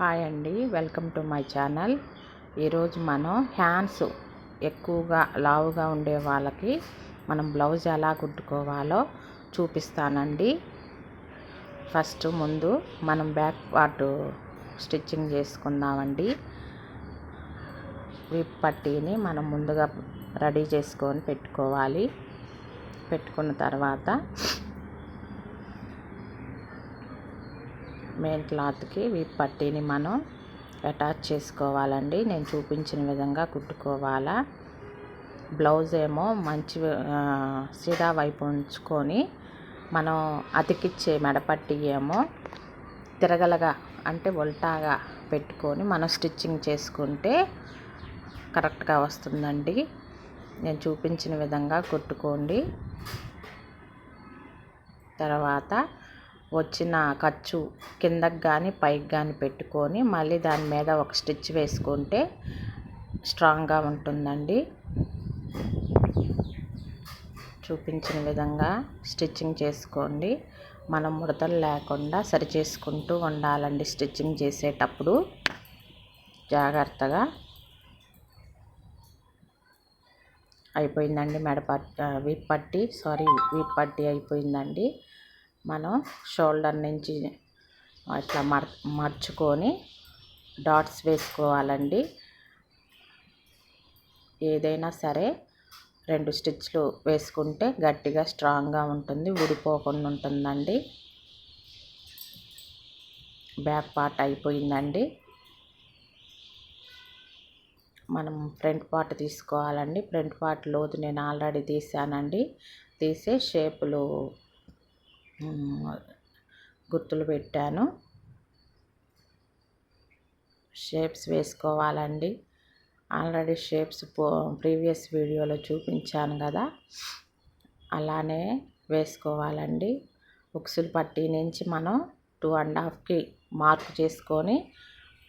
Hi అండి, welcome to my channel. ఈరోజు మనం హ్యాండ్స్ ఎక్కువగా లావుగా ఉండే వాళ్ళకి మనం బ్లౌజ్ ఎలా కుట్టుకోవాలో చూపిస్తానండి. ఫస్ట్ ముందు మనం బ్యాక్ పార్ట్ స్టిచ్చింగ్ చేసుకుందామండి. వీప్ పట్టీని మనం ముందుగా రెడీ చేసుకొని పెట్టుకోవాలి. పెట్టుకున్న తర్వాత మెయిన్ క్లాత్కి వీప్ పట్టీని మనం అటాచ్ చేసుకోవాలండి. నేను చూపించిన విధంగా కుట్టుకోవాలా. బ్లౌజ్ ఏమో మంచి సీదా వైపు ఉంచుకొని మనం అతికిచ్చే మెడపట్టి ఏమో తిరగలగా అంటే ఉల్టాగా పెట్టుకొని మనం స్టిచ్చింగ్ చేసుకుంటే కరెక్ట్గా వస్తుందండి. నేను చూపించిన విధంగా కుట్టుకోండి. తర్వాత వచ్చిన ఖర్చు కిందకి కానీ పైకి కానీ పెట్టుకొని మళ్ళీ దాని మీద ఒక స్టిచ్ వేసుకుంటే స్ట్రాంగ్గా ఉంటుందండి. చూపించిన విధంగా స్టిచ్చింగ్ చేసుకోండి. మనం ముడతలు లేకుండా సరి చేసుకుంటూ ఉండాలండి. స్టిచ్చింగ్ చేసేటప్పుడు జాగ్రత్తగా. అయిపోయిందండి వీప్ పట్టీ అయిపోయిందండి. మనం షోల్డర్ నుంచి అట్లా మర్చుకొని డాట్స్ వేసుకోవాలండి. ఏదైనా సరే 2 స్టిచ్లు వేసుకుంటే గట్టిగా స్ట్రాంగ్గా ఉంటుంది, ఊడిపోకుండా ఉంటుందండి. బ్యాక్ పార్ట్ అయిపోయిందండి. మనం ఫ్రంట్ పార్ట్ తీసుకోవాలండి. ఫ్రంట్ పార్ట్ లోతు నేను ఆల్రెడీ తీసానండి. తీసే షేపులు గుర్తులు పెట్టాను. షేప్స్ వేసుకోవాలండి. ఆల్రెడీ షేప్స్ ప్రీవియస్ వీడియోలో చూపించాను కదా, అలానే వేసుకోవాలండి. ఉక్సులు పట్టీ నుంచి మనం 2.5కి మార్క్ చేసుకొని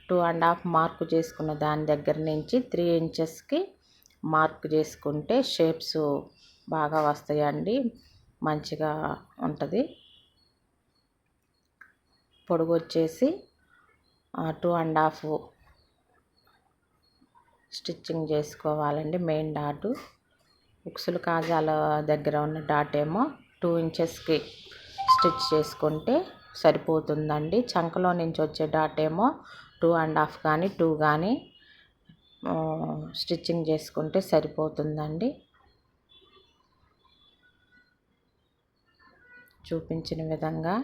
2.5 మార్క్ చేసుకున్న దాని దగ్గర నుంచి 3 ఇంచెస్కి మార్క్ చేసుకుంటే షేప్స్ బాగా వస్తాయండి, మంచిగా ఉంటుంది. పొడుగు వచ్చేసి 2.5 స్టిచ్చింగ్ చేసుకోవాలండి. మెయిన్ డాటు ఉక్సులు కాజాల దగ్గర ఉన్న డాట్ ఏమో 2 ఇంచెస్కి స్టిచ్ చేసుకుంటే సరిపోతుందండి. చంకలో నుంచి వచ్చే డాట్ ఏమో 2.5 కానీ 2 కానీ స్టిచ్చింగ్ చేసుకుంటే సరిపోతుందండి. చూపించిన విధంగా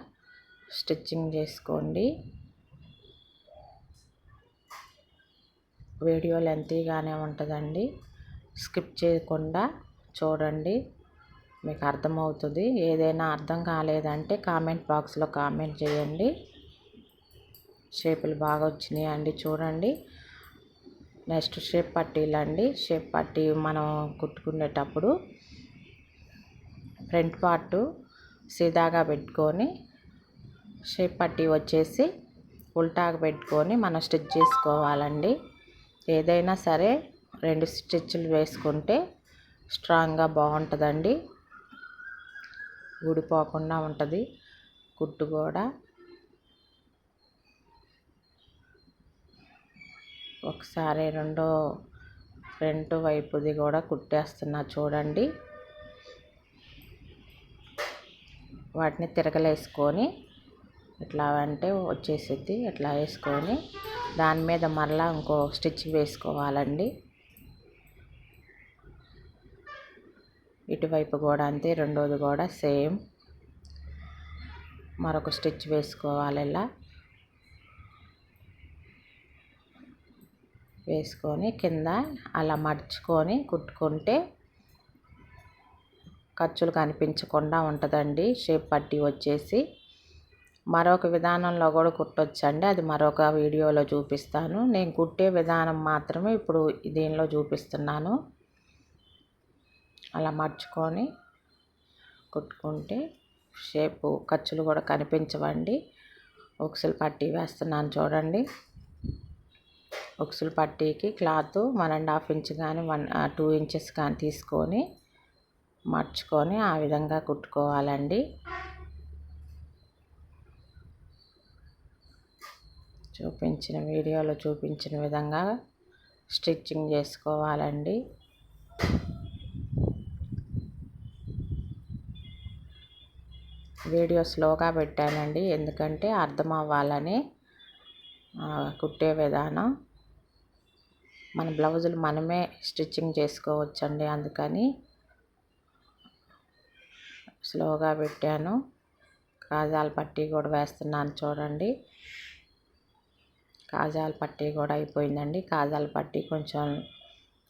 స్టిచ్చింగ్ చేసుకోండి. వీడియో లెంతీగానే ఉంటుందండి, స్కిప్ చేయకుండా చూడండి, మీకు అర్థమవుతుంది. ఏదైనా అర్థం కాలేదంటే కామెంట్ బాక్స్లో కామెంట్ చేయండి. షేపులు బాగా వచ్చినాయండి, చూడండి. Next shape పట్టీలండి. షేప్ పట్టీ మనం కుట్టుకునేటప్పుడు ఫ్రంట్ పార్ట్ సీదాగా పెట్టుకొని షేప్ పట్టీ వచ్చేసి ఉల్టాగా పెట్టుకొని మనం స్టిచ్ చేసుకోవాలండి. ఏదైనా సరే 2 స్టిచ్లు వేసుకుంటే స్ట్రాంగ్గా బాగుంటుందండి, ఊడిపోకుండా ఉంటుంది కుట్టు కూడా. ఒకసారి రెండో ఫ్రంట్ వైపుది కూడా కుట్టేస్తున్నా చూడండి. వాటిని తిరగలేసుకొని ఇట్లా అంటే వచ్చేసిద్ది. ఇట్లా వేసుకొని దాని మీద మరలా ఇంకో స్టిచ్ వేసుకోవాలండి. ఇటువైపు కూడా అంతే, రెండోది కూడా సేమ్ మరొక స్టిచ్ వేసుకోవాలి. ఇలా వేసుకొని కింద అలా మడుచుకొని కుట్టుకుంటే ఖర్చులు కనిపించకుండా ఉంటుందండి. షేప్ పట్టీ వచ్చేసి మరొక విధానంలో కూడా కుట్టొచ్చండి, అది మరొక వీడియోలో చూపిస్తాను. నేను కుట్టే విధానం మాత్రమే ఇప్పుడు దీనిలో చూపిస్తున్నాను. అలా మర్చుకొని కుట్టుకుంటే షేపు ఖర్చులు కూడా కనిపించవండి. ఉక్సులు పట్టీ వేస్తున్నాను చూడండి. ఉక్సులు పట్టీకి క్లాత్ 1.5 ఇంచ్ కానీ 2 ఇంచెస్ కానీ తీసుకొని మర్చుకొని ఆ విధంగా కుట్టుకోవాలండి. వీడియోలో చూపించిన విధంగా స్టిచ్చింగ్ చేసుకోవాలండి. వీడియో స్లోగా పెట్టానండి, ఎందుకంటే అర్థం అవ్వాలని. కుట్టే విధానం మన బ్లౌజులు మనమే స్టిచ్చింగ్ చేసుకోవచ్చండి, అందుకని స్లోగా పెట్టాను. కాజాల పట్టీ కూడా వేస్తున్నాను చూడండి. కాజాల పట్టీ కూడా అయిపోయిందండి. కాజాల పట్టీ కొంచెం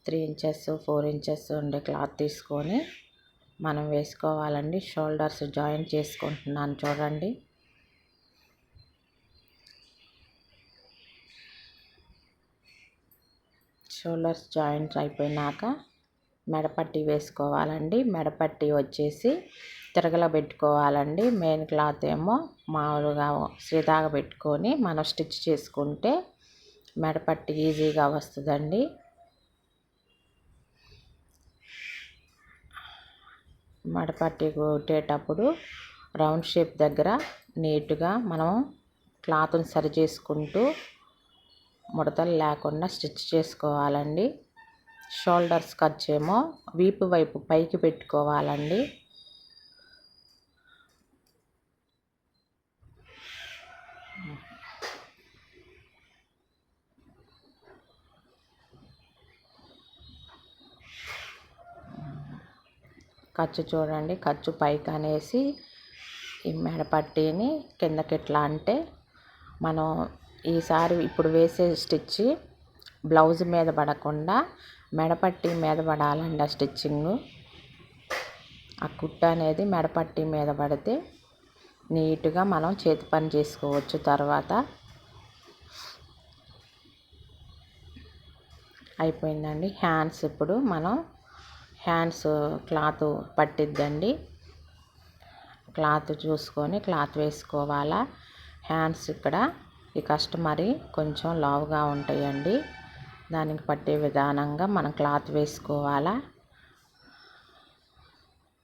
3 ఇంచెస్ 4 ఇంచెస్ ఉండే క్లాత్ తీసుకొని మనం వేసుకోవాలండి. షోల్డర్స్ జాయిన్ చేసుకుంటున్నాను చూడండి. షోల్డర్స్ జాయింట్స్ అయిపోయినాక మెడపట్టీ వేసుకోవాలండి. మెడపట్టీ వచ్చేసి తిరగల పెట్టుకోవాలండి. మెయిన్ క్లాత్ ఏమో మామూలుగా సీదాగా పెట్టుకొని మనం స్టిచ్ చేసుకుంటే మెడపట్టీ ఈజీగా వస్తుందండి. మెడపట్టీ కుట్టేటప్పుడు రౌండ్ షేప్ దగ్గర నీట్గా మనం క్లాత్ని సరి చేసుకుంటూ ముడతలు లేకుండా స్టిచ్ చేసుకోవాలండి. షోల్డర్స్ ఖర్చు ఏమో వీపు వైపు పైకి పెట్టుకోవాలండి. ఖర్చు చూడండి, ఖర్చు పైకి అనేసి ఈ మెడపట్టీని కిందకి ఎట్లా అంటే మనం ఈసారి ఇప్పుడు వేసే స్టిచ్ బ్లౌజ్ మీద పడకుండా మెడపట్టీ మీద పడాలండి. ఆ స్టిచ్చింగ్ ఆ కుట్టు అనేది మెడపట్టీ మీద పడితే నీట్గా మనం చేతి పని చేసుకోవచ్చు. తర్వాత అయిపోయిందండి. హ్యాండ్స్ ఇప్పుడు మనం హ్యాండ్స్ క్లాత్ పట్టిద్దండి. క్లాత్ చూసుకొని క్లాత్ వేసుకోవాలా. హ్యాండ్స్ ఇక్కడ ఈ కస్టమర్ కొంచెం లావుగా ఉంటాయండి, దానికి పట్టే విధానంగా మనం క్లాత్ వేసుకోవాలా.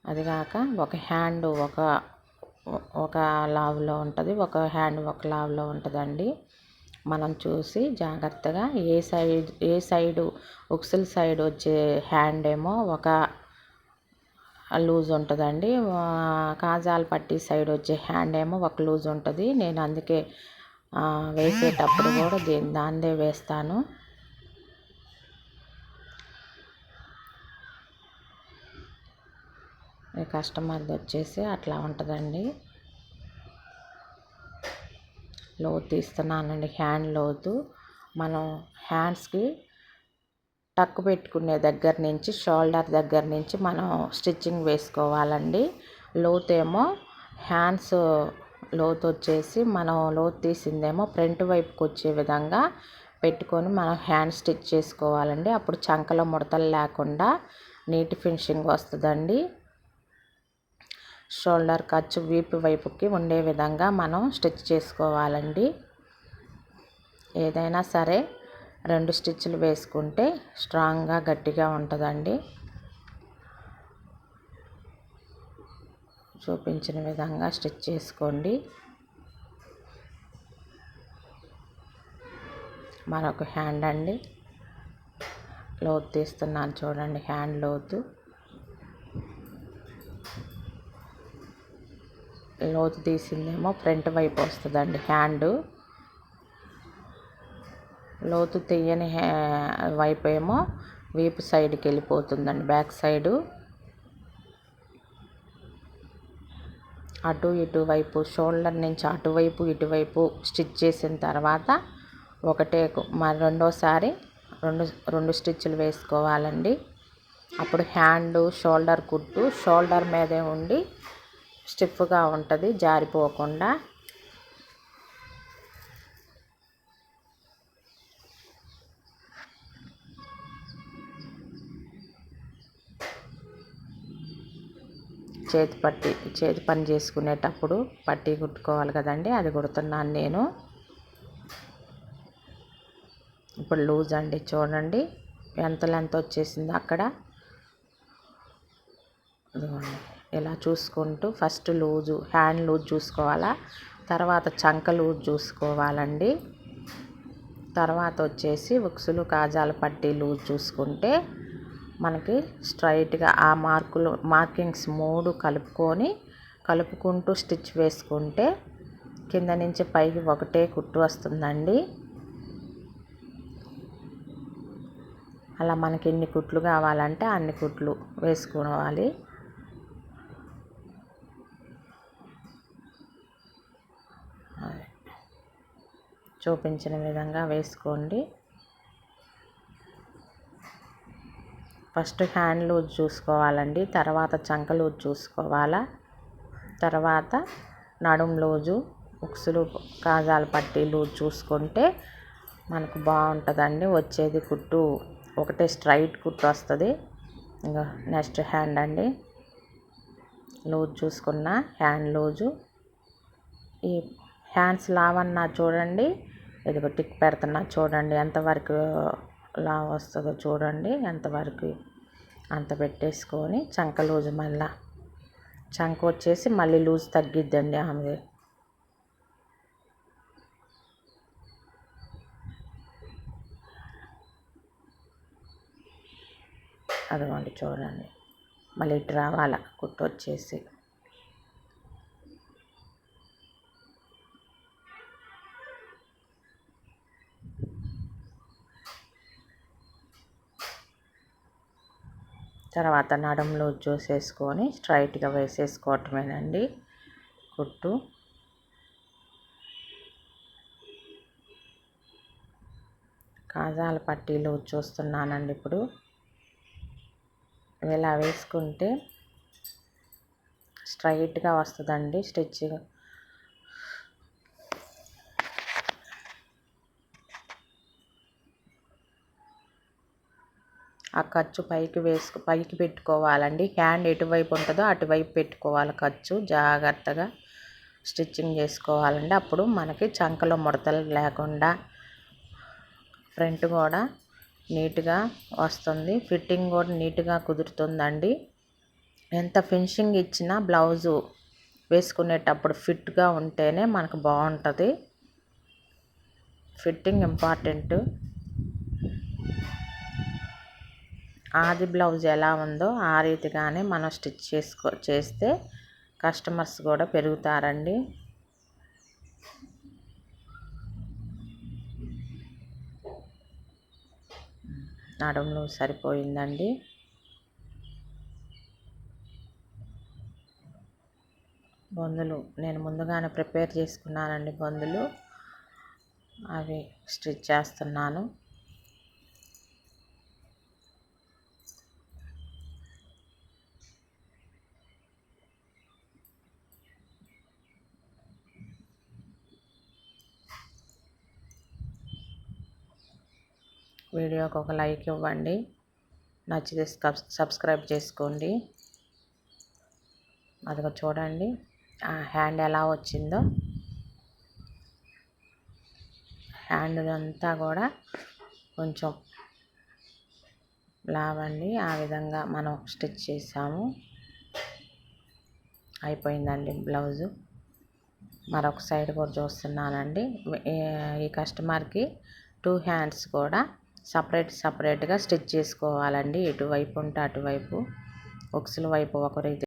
అదిగాక ఒక హ్యాండ్ ఒక లావులో ఉంటుంది, ఒక హ్యాండ్ ఒక లావులో ఉంటుందండి. మనం చూసి జాగ్రత్తగా ఏ సైడు ఉక్సుల సైడ్ వచ్చే హ్యాండ్ ఏమో ఒక లూజ్ ఉంటుందండి, కాజాల పట్టీ సైడ్ వచ్చే హ్యాండ్ ఏమో ఒక లూజ్ ఉంటుంది. నేను అందుకే వేసేటప్పుడు కూడా దాన్నే వేస్తాను. కస్టమర్ది వచ్చేసి అట్లా ఉంటుందండి. లోతు తీస్తున్నానండి, హ్యాండ్ లోతు. మనం హ్యాండ్స్కి టక్ పెట్టుకునే దగ్గర నుంచి షోల్డర్ దగ్గర నుంచి మనం స్టిచ్చింగ్ వేసుకోవాలండి. లోతు ఏమో హ్యాండ్స్ లోతు వచ్చేసి మనం లోతు తీసిందేమో ఫ్రంట్ వైపుకి వచ్చే విధంగా పెట్టుకొని మనం హ్యాండ్ స్టిచ్ చేసుకోవాలండి. అప్పుడు చంకలో ముడతలు లేకుండా నీట్ ఫినిషింగ్ వస్తుందండి. షోల్డర్ ఖర్చు వీపు వైపుకి ఉండే విధంగా మనం స్టిచ్ చేసుకోవాలండి. ఏదైనా సరే 2 స్టిచ్లు వేసుకుంటే స్ట్రాంగ్గా గట్టిగా ఉంటుందండి. చూపించిన విధంగా స్టిచ్ చేసుకోండి. మరొక హ్యాండ్ అండి, లోతు తీస్తున్నాను చూడండి. హ్యాండ్ లోతు తీసిందేమో ఫ్రంట్ వైపు వస్తుందండి. హ్యాండ్ లోతు తీయని వైపు ఏమో వీపు సైడ్కి వెళ్ళిపోతుందండి, బ్యాక్ సైడు. అటు ఇటు వైపు షోల్డర్ నుంచి అటువైపు ఇటువైపు స్టిచ్ చేసిన తర్వాత రెండోసారి రెండు స్టిచ్లు వేసుకోవాలండి. అప్పుడు హ్యాండ్ షోల్డర్ కుట్టు షోల్డర్ మీదే ఉండి స్టిఫ్గా ఉంటుంది, జారిపోకుండా. చేతి పని చేసుకునేటప్పుడు పట్టీ కుట్టుకోవాలి కదండి, అది కుడుతున్నాను నేను. ఇప్పుడు లూజ్ అండి చూడండి ఎంత లెంత్ వచ్చేసింది అక్కడ. ఇలా చూసుకుంటూ ఫస్ట్ హ్యాండ్ లూజ్ చూసుకోవాలా, తర్వాత చంక లూజ్ చూసుకోవాలండి. తర్వాత వచ్చేసి ఉక్సులు కాజాల పట్టీ లూజ్ చూసుకుంటే మనకి స్ట్రైట్గా ఆ మార్కింగ్స్ 3 కలుపుకుంటూ స్టిచ్ వేసుకుంటే కింద నుంచి పైకి ఒకటే కుట్టు వస్తుందండి. అలా మనకి ఎన్ని కుట్లు కావాలంటే అన్ని కుట్లు వేసుకోవాలి. చూపించిన విధంగా వేసుకోండి. ఫస్ట్ హ్యాండ్ లూజ్ చూసుకోవాలండి, తర్వాత చంక లూజ్ చూసుకోవాలా, తర్వాత నడుం లూజు, ఉక్సులు కాజాల పట్టీ లూజ్ చూసుకుంటే మనకు బాగుంటుందండి. వచ్చేది కుట్టు ఒకటే స్ట్రైట్ కుట్టు వస్తుంది. ఇంకా నెక్స్ట్ హ్యాండ్ అండి, లూజ్ చూసుకున్న హ్యాండ్ లూజు. ఈ హ్యాండ్స్ లావన్నా చూడండి, ఇదిగో టిక్ పెడుతున్నా చూడండి ఎంతవరకు లావ్ వస్తుందో చూడండి. ఎంతవరకు అంత పెట్టేసుకొని చంక లూజు, మళ్ళీ చంక వచ్చేసి మళ్ళీ లూజ్ తగ్గిద్దండి ఆమెది. అదిగోండి చూడండి, మళ్ళీ ఇటు రావాల కుట్టు వచ్చేసి. తర్వాత నడుంలో చూసేసుకొని స్ట్రైట్గా వేసేసుకోవటమేనండి కుట్టు. కాజాల పట్టీలు చూస్తున్నానండి ఇప్పుడు. ఇలా వేసుకుంటే స్ట్రైట్గా వస్తుందండి స్టిచ్చింగ్. ఆ ఖర్చు పైకి పెట్టుకోవాలండి. హ్యాండ్ ఎటువైపు ఉంటుందో అటువైపు పెట్టుకోవాలి ఖర్చు. జాగ్రత్తగా స్టిచ్చింగ్ చేసుకోవాలండి. అప్పుడు మనకి చంకలో ముడతలు లేకుండా ఫ్రంట్ కూడా నీట్గా వస్తుంది. ఫిట్టింగ్ కూడా నీట్గా కుదురుతుందండి. ఎంత ఫినిషింగ్ ఇచ్చినా బ్లౌజు వేసుకునేటప్పుడు ఫిట్గా ఉంటేనే మనకు బాగుంటుంది. Fitting important. ఆది బ్లౌజ్ ఎలా ఉందో ఆ రీతిగానే మనం స్టిచ్ చేస్తే కస్టమర్స్ కూడా పెరుగుతారండి. నడుములు సరిపోయిందండి. బొందులు నేను ముందుగానే ప్రిపేర్ చేసుకున్నానండి. బొందులు అవి స్టిచ్ చేస్తున్నాను. వీడియోకి ఒక లైక్ ఇవ్వండి, నచ్చితే సబ్స్క్రైబ్ చేసుకోండి. అదిగో చూడండి ఆ హ్యాండ్ ఎలా వచ్చిందో. హ్యాండ్ అంతా కూడా కొంచెం లావండి. ఆ విధంగా మనం స్టిచ్ చేసాము. అయిపోయిందండి బ్లౌజు. మరొక సైడ్ కూడా చూస్తున్నానండి. ఈ కస్టమర్కి 2 హ్యాండ్స్ కూడా సపరేట్గా స్టిచ్ చేసుకోవాలండి. ఇటువైపు ఉంటే అటువైపు, ఉక్సుల వైపు ఒక రీతి